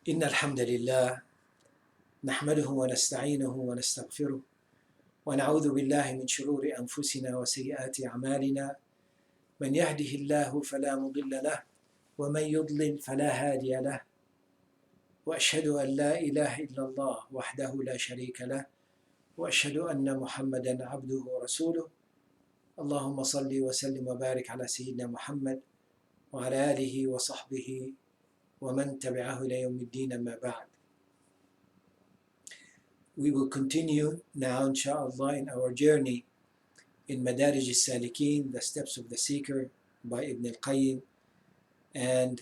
إن الحمد لله نحمده ونستعينه ونستغفره ونعوذ بالله من شرور أنفسنا وسيئات أعمالنا من يهده الله فلا مضل له ومن يضلل فلا هادي له وأشهد أن لا إله إلا الله وحده لا شريك له وأشهد أن محمدا عبده ورسوله اللهم صل وسلم وبارك على سيدنا محمد وعلى آله وصحبه ومن تبعه إلى يوم الدين أما بعد. We will continue now, inshallah, in our journey in Madarij al-Salikin, the steps of the seeker by Ibn al-Qayyim, and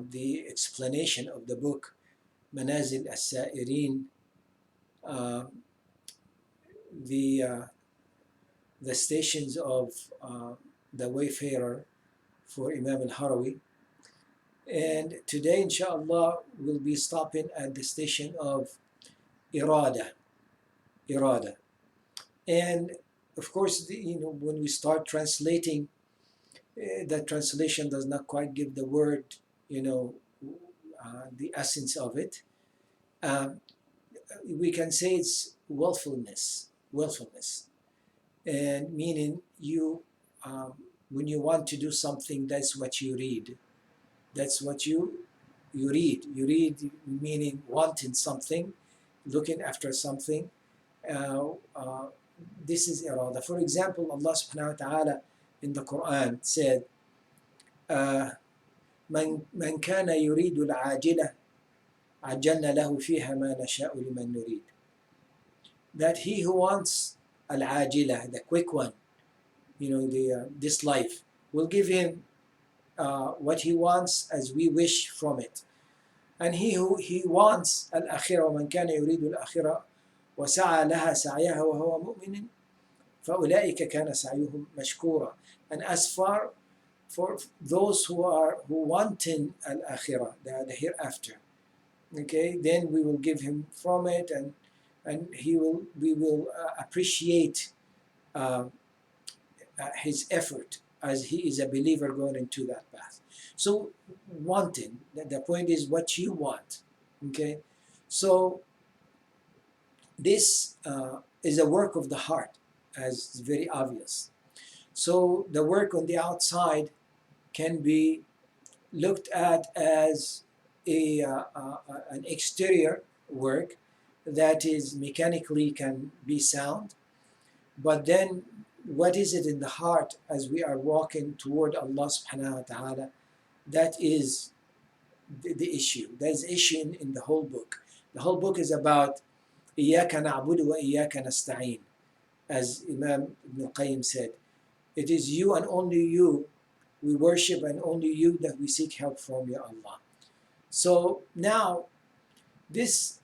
the explanation of the book Manazil al-Sa'irin, the stations of the wayfarer for Imam al-Harawi. And today, inshallah, we'll be stopping at the station of irada. And of course, when we start translating, that translation does not quite give the word, the essence of it. We can say it's willfulness, and meaning when you want to do something, that's what you read. That's what you read. You read meaning wanting something, looking after something. This is irada. For example, Allah subhanahu wa ta'ala in the Quran said, من كان يريد العاجلة عجلنا له فيها ما نشاء لمن نريد. That he who wants al-ajila, the quick one, this life, will give him what he wants as we wish from it. And he wants al-akhirah, ومن كان يريد الآخرة وسعى لها سعيها وهو مؤمن فأولئك كان سعيهم مشكورا. And as for those who wanting al-akhirah, the hereafter, okay, then we will give him from it, and we will appreciate his effort as he is a believer going into that path. So wanting, the point is what you want, okay? So this is a work of the heart, as is very obvious. So the work on the outside can be looked at as an exterior work that is mechanically can be sound, but then what is it in the heart as we are walking toward Allah subhanahu wa ta'ala? That is the issue. That is the issue in the whole book. The whole book is about إِيَّاكَ نَعْبُدُ وَإِيَّاكَ نَسْتَعِينُ. As Imam Ibn al-Qayyim said, it is you and only you we worship, and only you that we seek help from, Ya Allah. So now this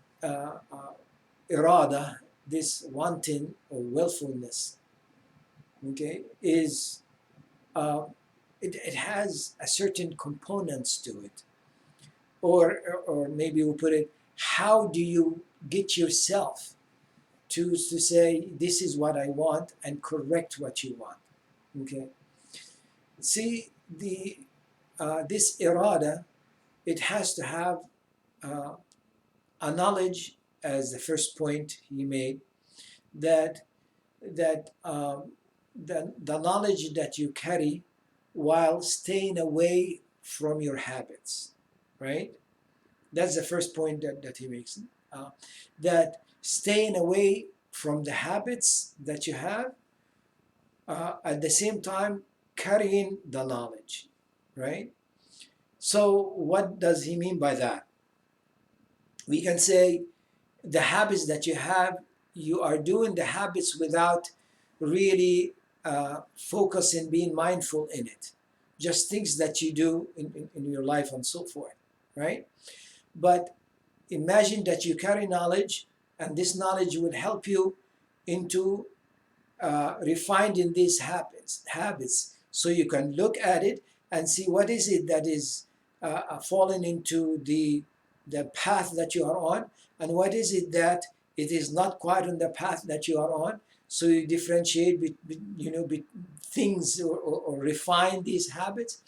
irada, this wanting or willfulness, okay, is it has a certain components to it, or maybe we'll put it, how do you get yourself to say this is what I want and correct what you want? Okay, see, this irada, it has to have a knowledge, as the first point he made, that the knowledge that you carry while staying away from your habits, right? That's the first point that he makes. That staying away from the habits that you have, at the same time carrying the knowledge, right? So what does he mean by that? We can say the habits that you have, you are doing the habits without really focusing, being mindful in it. Just things that you do in your life and so forth, right? But imagine that you carry knowledge, and this knowledge would help you into refining these habits, so you can look at it and see what is it that is falling into the path that you are on, and what is it that it is not quite on the path that you are on. So you differentiate between things, or refine these habits,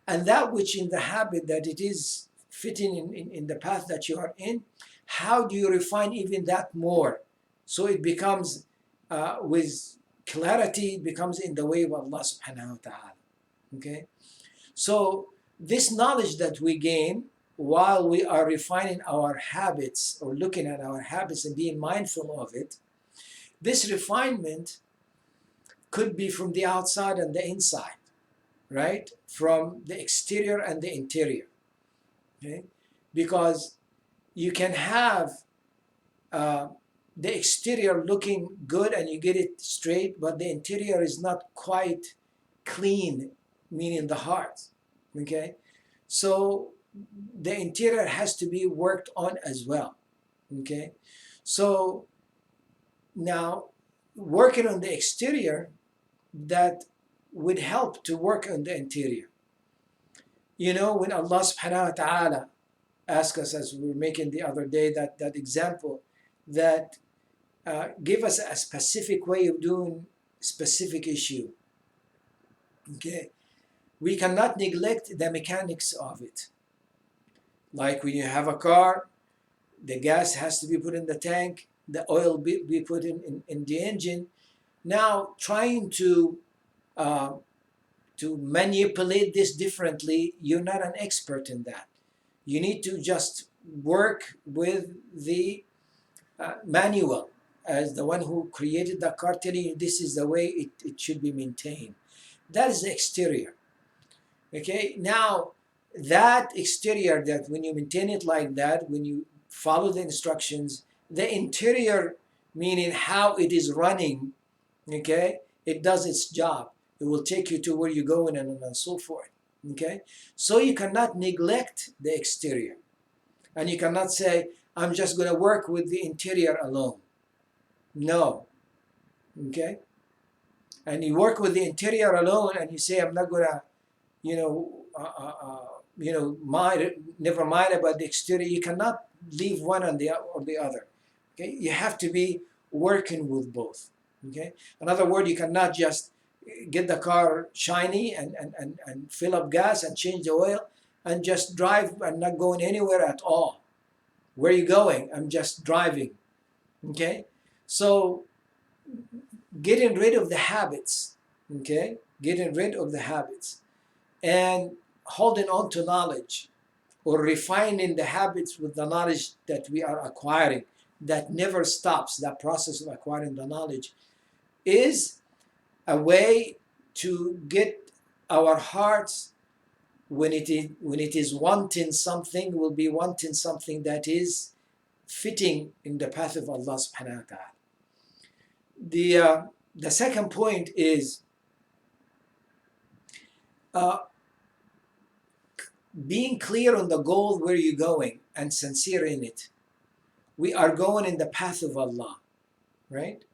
and that which in the habit that it is fitting in the path that you are in, how do you refine even that more? So it becomes with clarity, it becomes in the way of Allah subhanahu wa ta'ala. Okay? So this knowledge that we gain while we are refining our habits or looking at our habits and being mindful of it, this refinement could be from the outside and the inside, right? From the exterior and the interior, okay? Because you can have uh, the exterior looking good and you get it straight, but the interior is not quite clean, meaning the heart, okay? So the interior has to be worked on as well, okay? So now working on the exterior, that would help to work on the interior. You know, when Allah subhanahu wa ta'ala asked us, as we were making the other day, that example, that give us a specific way of doing specific issue, okay? We cannot neglect the mechanics of it. Like when you have a car, the gas has to be put in the tank, the oil be put in the engine. Now, trying uh, to manipulate this differently, you're not an expert in that. You need to just work with the manual as the one who created the car, telling you this is the way it should be maintained. That is the exterior. Okay, now that exterior, that when you maintain it like that, when you follow the instructions, the interior, meaning how it is running, okay, it does its job. It will take you to where you're going and so forth, okay? So you cannot neglect the exterior. And you cannot say, I'm just going to work with the interior alone. No, okay? And you work with the interior alone and you say, I'm not going to, never mind about the exterior. You cannot leave one or the other, okay? You have to be working with both. Okay. In other words, you cannot just get the car shiny and fill up gas and change the oil and just drive and not going anywhere at all. Where are you going? I'm just driving. Okay. So getting rid of the habits. Okay. Getting rid of the habits and holding on to knowledge, or refining the habits with the knowledge that we are acquiring, that never stops. That process of acquiring the knowledge is a way to get our hearts, when it is wanting something, will be wanting something that is fitting in the path of Allah subhanahu wa ta'ala. The second point is being clear on the goal, where you're going, and sincere in it. We are going in the path of Allah, right?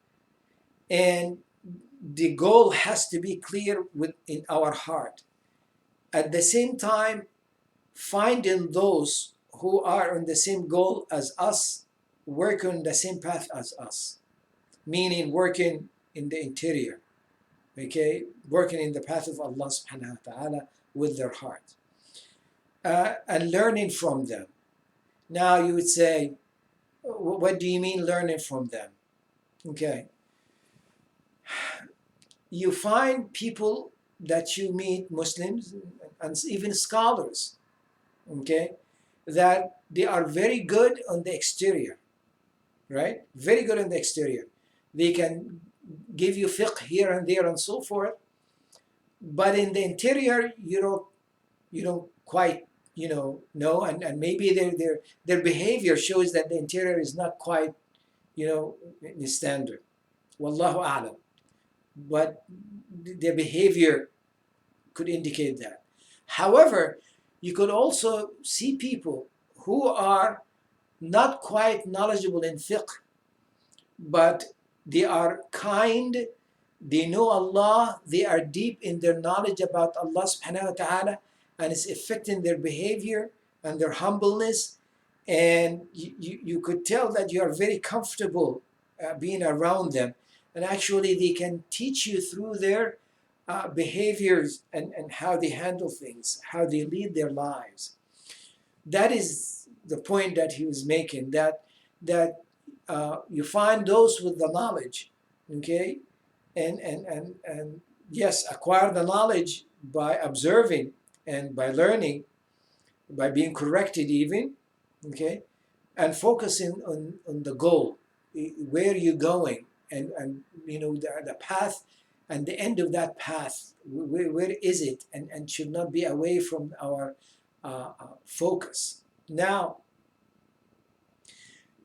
And the goal has to be clear within our heart. At the same time, finding those who are on the same goal as us, working on the same path as us, meaning working in the interior, okay, working in the path of Allah subhanahu wa ta'ala with their heart, and learning from them. Now you would say, what do you mean learning from them? Okay. You find people that you meet, Muslims and even scholars, okay, that they are very good on the exterior, right? Very good on the exterior. They can give you fiqh here and there and so forth, but in the interior, you don't quite, know, and maybe their behavior shows that the interior is not quite, the standard. Wallahu a'lam. But their behavior could indicate that. However, you could also see people who are not quite knowledgeable in fiqh, but they are kind, they know Allah, they are deep in their knowledge about Allah subhanahu wa ta'ala, and it's affecting their behavior and their humbleness. And you could tell that you are very comfortable being around them. And actually they can teach you through their behaviors and how they handle things, how they lead their lives. That is the point that he was making, that you find those with the knowledge, okay, and yes, acquire the knowledge by observing and by learning, by being corrected even, okay, and focusing on the goal, where you're going, and the path, and the end of that path, where is it, and should not be away from our focus. Now,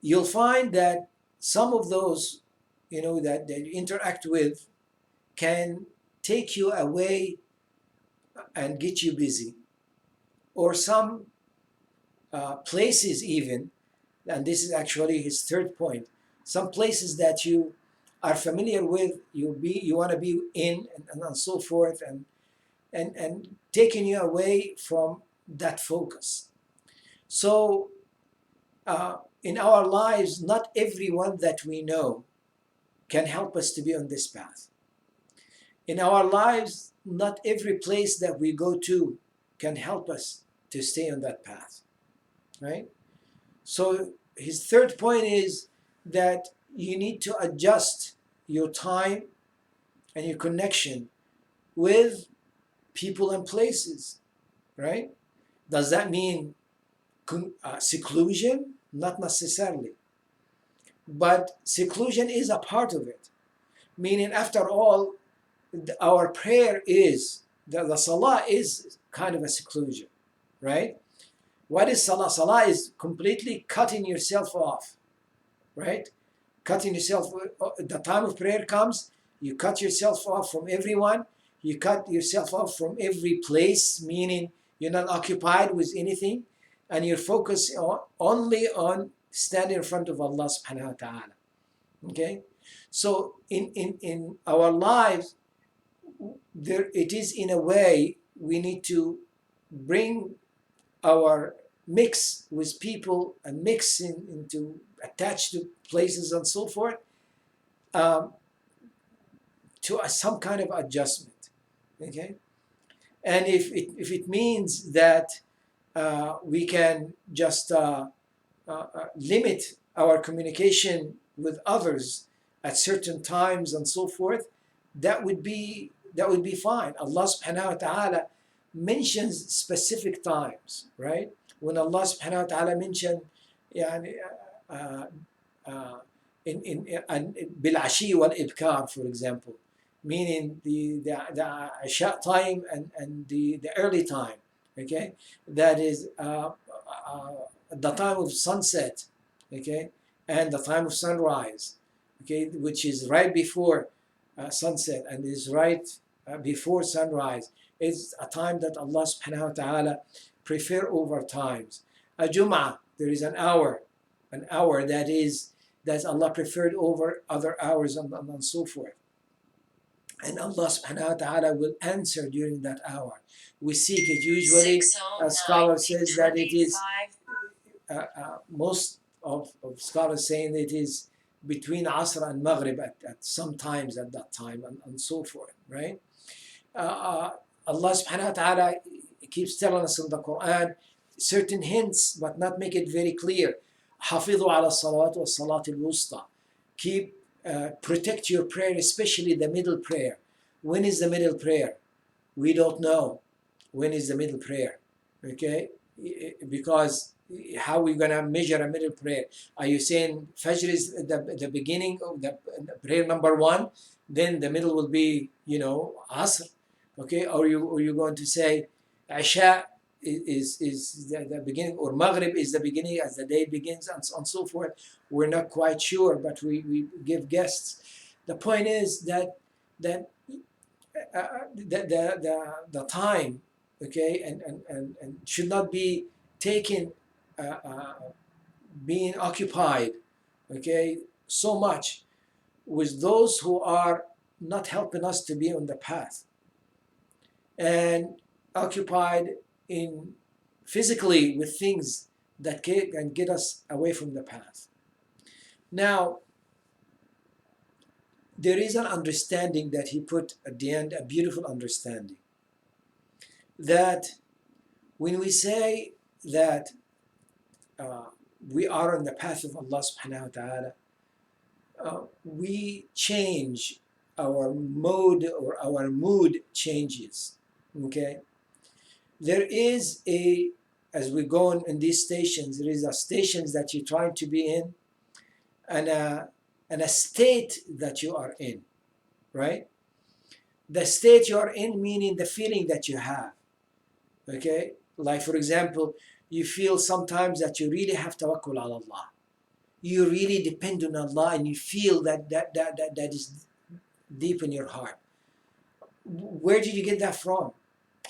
you'll find that some of those, that you interact with can take you away and get you busy, or some places even, and this is actually his third point, some places that you are familiar with, you want to be in, and so forth, and taking you away from that focus. So in our lives, not everyone that we know can help us to be on this path. In our lives, not every place that we go to can help us to stay on that path, right? So his third point is that you need to adjust your time and your connection with people and places, right? Does that mean seclusion? Not necessarily. But seclusion is a part of it. Meaning, after all, our prayer is, the salah is kind of a seclusion, right? What is salah? Salah is completely cutting yourself off, right? Cutting yourself, the time of prayer comes, you cut yourself off from everyone, you cut yourself off from every place, meaning you're not occupied with anything, and you're focused only on standing in front of Allah subhanahu wa ta'ala. Okay? So in our lives, there it is, in a way, we need to bring our mix with people and into attached to places and so forth, to some kind of adjustment, okay? And if it means that we can just limit our communication with others at certain times and so forth, that would be fine. Allah subhanahu wa ta'ala mentions specific times, right? When Allah subhanahu wa ta'ala mentioned يعني, in بالعشي والإبكار, for example, meaning the Isha time and the early time, okay? That is the time of sunset, okay? And the time of sunrise, okay? Which is right before sunset and is right before sunrise. It's a time that Allah subhanahu wa ta'ala prefer over times. A Jum'ah, there is an hour that Allah preferred over other hours, and so forth. And Allah subhanahu wa ta'ala will answer during that hour. We seek it. Usually, a scholar says that it is, most of scholars saying it is between Asr and Maghrib at some times at that time, and so forth, right? Allah subhanahu wa ta'ala keeps telling us in the Quran certain hints, but not make it very clear. حافظوا على الصلوات والصلاة الوسطى. Keep, protect your prayer, especially the middle prayer. When is the middle prayer? We don't know when is the middle prayer, okay? Because how are we going to measure a middle prayer? Are you saying Fajr is the beginning of the prayer number one, then the middle will be, Asr, okay? Or you going to say Isha is the beginning, or Maghrib is the beginning as the day begins, and so forth? We're not quite sure, but we give guesses. The point is that the time, okay, and should not be taken, being occupied, okay, so much with those who are not helping us to be on the path, and occupied in physically with things that can get us away from the path. Now, there is an understanding that he put at the end, a beautiful understanding, that when we say that we are on the path of Allah subhanahu wa ta'ala, we change our mode, or our mood changes. Okay, there is a, as we go in these stations, there is a stations that you're trying to be in, and a state that you are in, right? The state you are in, meaning the feeling that you have. Okay, like for example, you feel sometimes that you really have tawakkul ala Allah. You really depend on Allah, and you feel that is deep in your heart. Where did you get that from?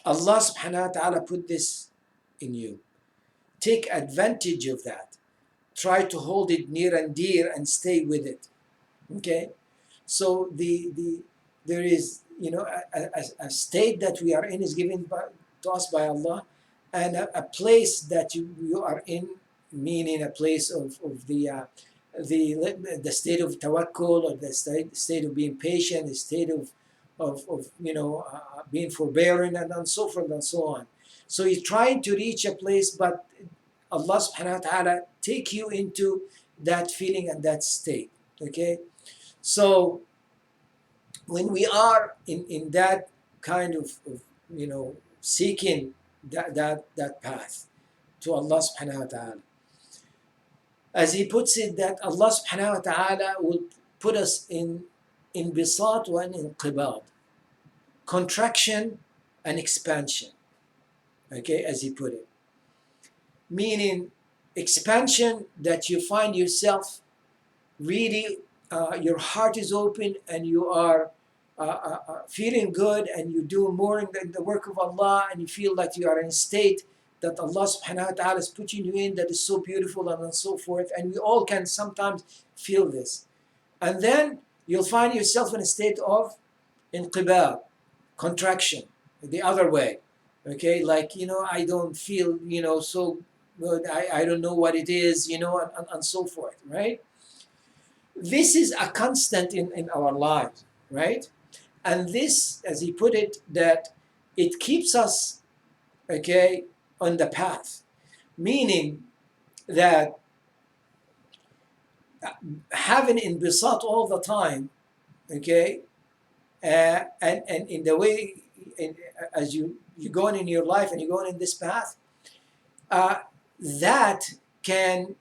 Allah subhanahu wa ta'ala put this in you. Take advantage of that. Try to hold it near and dear and stay with it. Okay? So there is, a state that we are in is given to us by Allah, and a place that you are in, meaning a place of the state of tawakkul, or the state of being patient, the state of being forbearing, and so forth and so on. So you're trying to reach a place, but Allah subhanahu wa ta'ala take you into that feeling and that state. Okay, so when we are in that kind of seeking that path to Allah subhanahu wa ta'ala, as he puts it, that Allah subhanahu wa ta'ala will put us in bisat wa inqibad, contraction and expansion. Okay, as he put it, meaning expansion, that you find yourself really, your heart is open, and you are feeling good, and you do more in the work of Allah, and you feel that you are in a state that Allah subhanahu wa ta'ala is putting you in, that is so beautiful, and so forth. And we all can sometimes feel this. And then you'll find yourself in a state of inqibad, contraction, the other way. Okay, like, I don't feel, so good, I don't know what it is, and so forth, right? This is a constant in our lives, right? And this, as he put it, that it keeps us, okay, on the path, meaning that having inbisat all the time, okay, and in the way, as you're going in your life and you're going in this path, that can,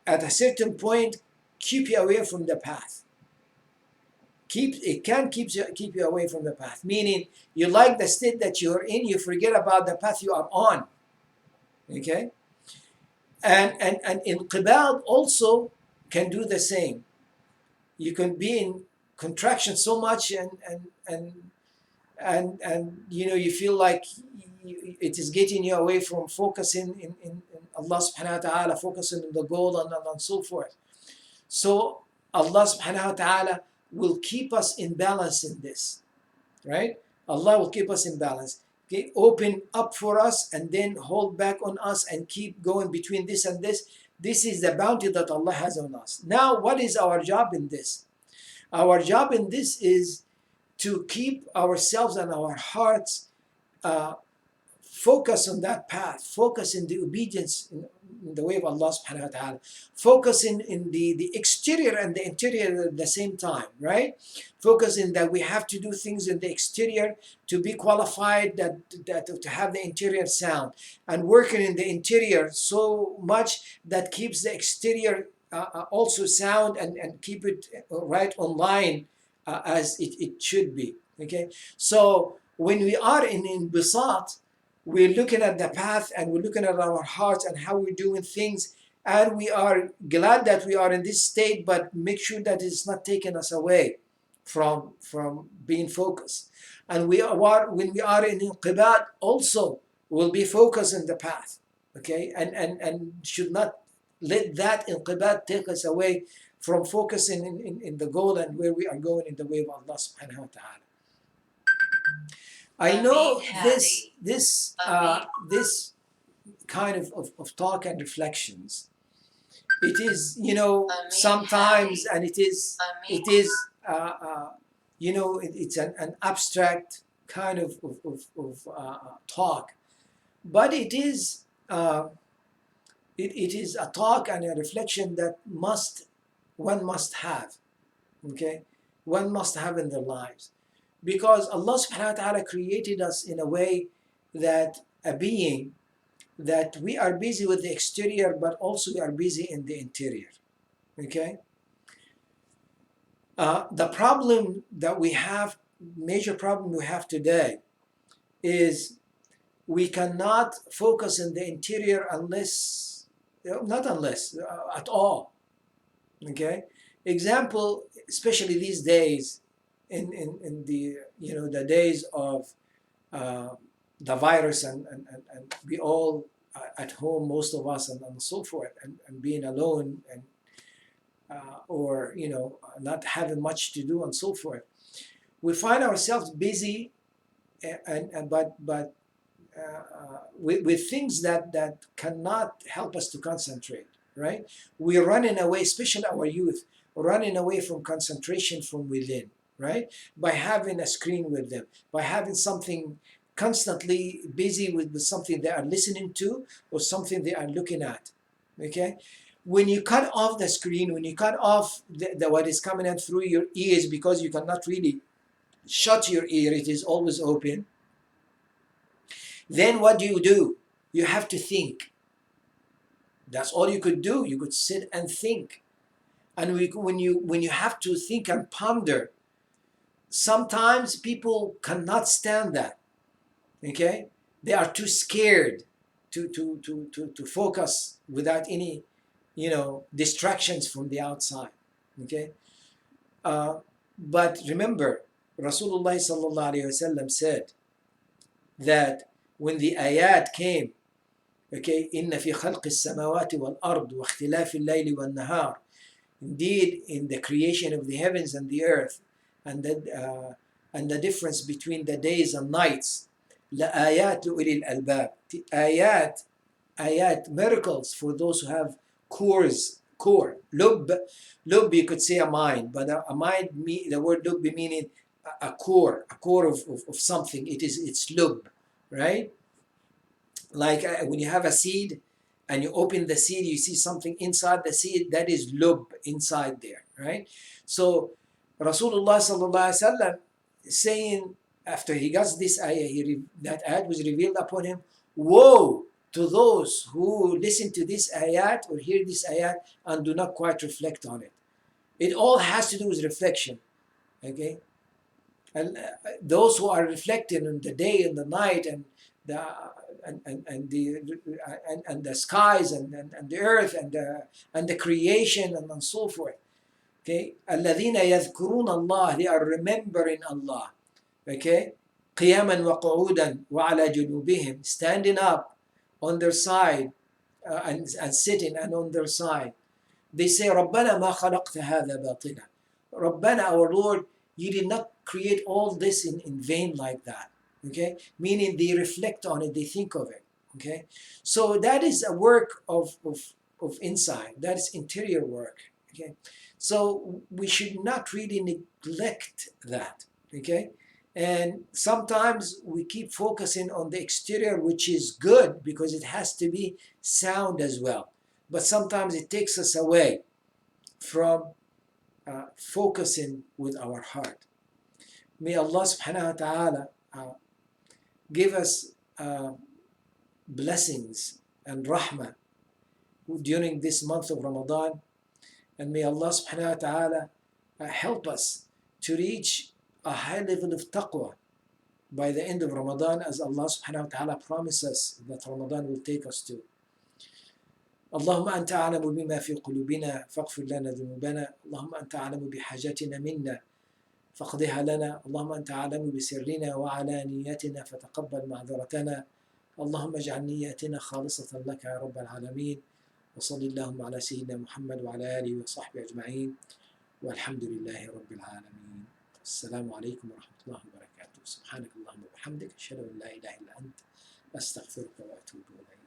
at a certain point, keep you away from the path. It can keep you away from the path, meaning you like the state that you're in, you forget about the path you are on. Okay, and inqibad also can do the same. You can be in contraction so much, and you feel like it is getting you away from focusing in Allah subhanahu wa ta'ala, focusing on the goal, and so forth. So Allah subhanahu wa ta'ala will keep us in balance in this, right? Allah will keep us in balance. Okay, open up for us, and then hold back on us, and keep going between this and this. This is the bounty that Allah has on us. Now, what is our job in this? Our job in this is to keep ourselves and our hearts focus on that path, focus in the obedience in the way of Allah subhanahu wa ta'ala, focus in the exterior and the interior at the same time, right? Focus in that we have to do things in the exterior to be qualified, that to have the interior sound, and working in the interior so much that keeps the exterior also sound, and keep it right online as it should be. Okay, so when we are in bisat, we're looking at the path, and we're looking at our hearts and how we're doing things, and we are glad that we are in this state, but make sure that it's not taking us away from being focused. And when we are in inqibad, also we'll be focused in the path, okay, and should not let that inqibad take us away from focusing in the goal and where we are going in the way of Allah subhanahu wa ta'ala. I know this kind of talk and reflections, it is, sometimes, and it is it's an abstract kind of talk, but it is It is a talk and a reflection that one must have, okay? One must have in their lives. Because Allah subhanahu wa ta'ala created us in a way that a being that we are busy with the exterior, but also we are busy in the interior, okay? The problem that we have, major problem we have today is we cannot focus in the interior unless, not unless, at all, okay? Example, especially these days, in the, the days of uh, the virus and we all at home, most of us, and so forth, and being alone, and or not having much to do and so forth, we find ourselves busy, but with things that cannot help us to concentrate, right? We're running away, especially our youth, running away from concentration from within, right? By having a screen with them, by having something constantly busy with something they are listening to or something they are looking at, okay? When you cut off the screen, when you cut off what is coming in through your ears, because you cannot really shut your ear, it is always open, then what do? You have to think. That's all you could do. You could sit and think. And when you have to think and ponder, sometimes people cannot stand that. Okay? They are too scared to focus without any, distractions from the outside. Okay? But remember, Rasulullah sallallahu alaihi wasallam said that when the ayat came, okay, إن في خلق السماوات والأرض واختلاف الليل والنهار, indeed in the creation of the heavens and the earth, and the difference between the days and nights, لآيات لأولي الألباب, ayat, miracles for those who have core, lub, you could say a mind, but a mind, the word lub meaning a core of something. It's lub, right? Like when you have a seed and you open the seed, you see something inside the seed, that is lub inside there, right? So Rasulullah sallallahu alaihi wasallam saying, after he got this ayah, that ayat was revealed upon him, woe to those who listen to this ayat or hear this ayat and do not quite reflect on it. It all has to do with reflection, okay? And those who are reflecting on the day and the night and the and the skies and the earth and the creation and so forth. Okay, الذين يذكرون الله, they are remembering Allah. Okay, قياما وقعودا وعلى جنوبهم, standing up on their side and sitting and on their side. They say, ربنا ما خلقت هذا باطلا. ربنا, our Lord, you did not create all this in vain like that. Okay, meaning they reflect on it, they think of it. Okay, so that is a work of insight. That is interior work. Okay, so we should not really neglect that. Okay, and sometimes we keep focusing on the exterior, which is good because it has to be sound as well. But sometimes it takes us away from focusing with our heart. May Allah subhanahu wa ta'ala give us blessings and rahmah during this month of Ramadan, and may Allah subhanahu wa ta'ala help us to reach a high level of taqwa by the end of Ramadan, as Allah subhanahu wa ta'ala promises that Ramadan will take us to. اللهم أنت أعلم بما في قلوبنا فاغفر لنا ذنوبنا. اللهم أنت أعلم بحاجتنا منا فاقضها لنا. اللهم أنت أعلم بسرنا وعلانيتنا فتقبل معذرتنا. اللهم اجعل نياتنا خالصة لك يا رب العالمين. وصل اللهم على سيدنا محمد وعلى آله وصحبه أجمعين والحمد لله رب العالمين. السلام عليكم ورحمة الله وبركاته. سبحانك اللهم وبحمدك أشهد أن لا إله إلا أنت أستغفرك وأتوب إليك.